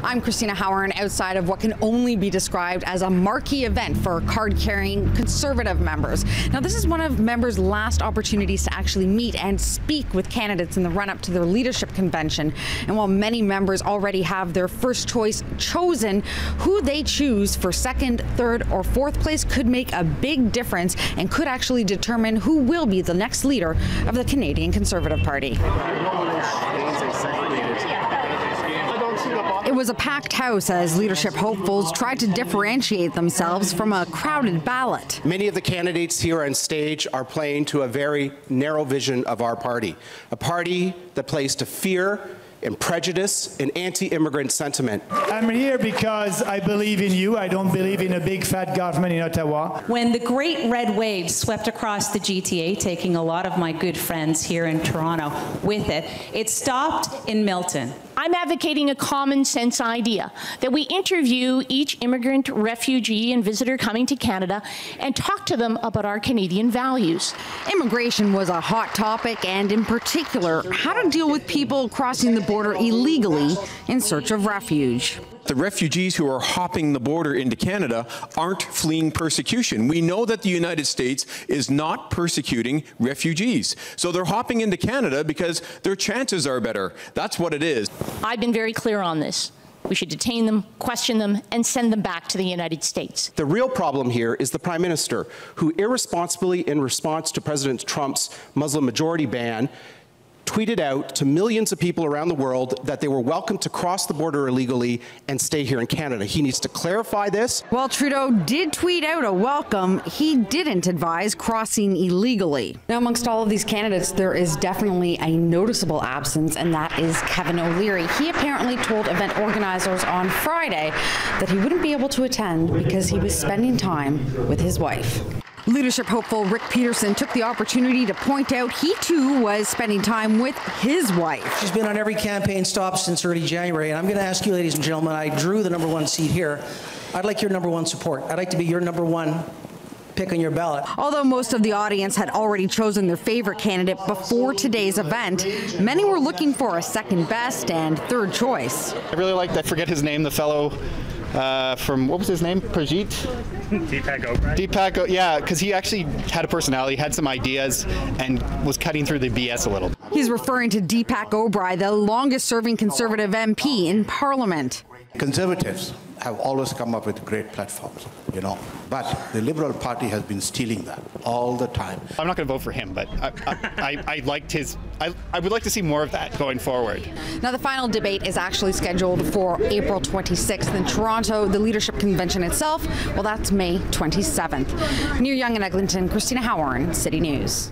I'm Christina Howard, outside of what can only be described as a marquee event for card-carrying Conservative members. Now, this is one of members' last opportunities to actually meet and speak with candidates in the run-up to their leadership convention. And while many members already have their first choice chosen, who they choose for second, third, or fourth place could make a big difference and could actually determine who will be the next leader of the Canadian Conservative Party. It was a packed house as leadership hopefuls tried to differentiate themselves from a crowded ballot. Many of the candidates here on stage are playing to a very narrow vision of our party, a party that plays to fear and prejudice and anti-immigrant sentiment. I'm here because I believe in you. I don't believe in a big fat government in Ottawa. When the great red wave swept across the GTA, taking a lot of my good friends here in Toronto with it, it stopped in Milton. I'm advocating a common sense idea that we interview each immigrant, refugee, and visitor coming to Canada and talk to them about our Canadian values. Immigration was a hot topic, and in particular, how to deal with people crossing the border illegally in search of refuge. The refugees who are hopping the border into Canada aren't fleeing persecution. We know that the United States is not persecuting refugees. So they're hopping into Canada because their chances are better. That's what it is. I've been very clear on this. We should detain them, question them, and send them back to the United States. The real problem here is the Prime Minister, who irresponsibly, in response to President Trump's Muslim majority ban, tweeted out to millions of people around the world that they were welcome to cross the border illegally and stay here in Canada. He needs to clarify this. While Trudeau did tweet out a welcome, he didn't advise crossing illegally. Now, amongst all of these candidates, there is definitely a noticeable absence, and that is Kevin O'Leary. He apparently told event organizers on Friday that he wouldn't be able to attend because he was spending time with his wife. Leadership hopeful Rick Peterson took the opportunity to point out he too was spending time with his wife. She's been on every campaign stop since early January, and I'm going to ask you, ladies and gentlemen, I drew the #1 seat here. I'd like your #1 support. I'd like to be your #1 pick on your ballot. Although most of the audience had already chosen their favorite candidate before today's event, many were looking for a second best and third choice. I really liked, I forget his name, the fellow from, what was his name? Prajit? Deepak Obrey. Deepak, yeah, because he actually had a personality, had some ideas, and was cutting through the BS a little. He's referring to Deepak Obrey, the longest-serving Conservative MP in Parliament. Conservatives have always come up with great platforms, you know, but the Liberal Party has been stealing that all the time. I'm not going to vote for him, but I liked his, I would like to see more of that going forward. Now, the final debate is actually scheduled for April 26th in Toronto. The leadership convention itself, well, that's May 27th. Near Yonge and Eglinton, Christina Howard, City News.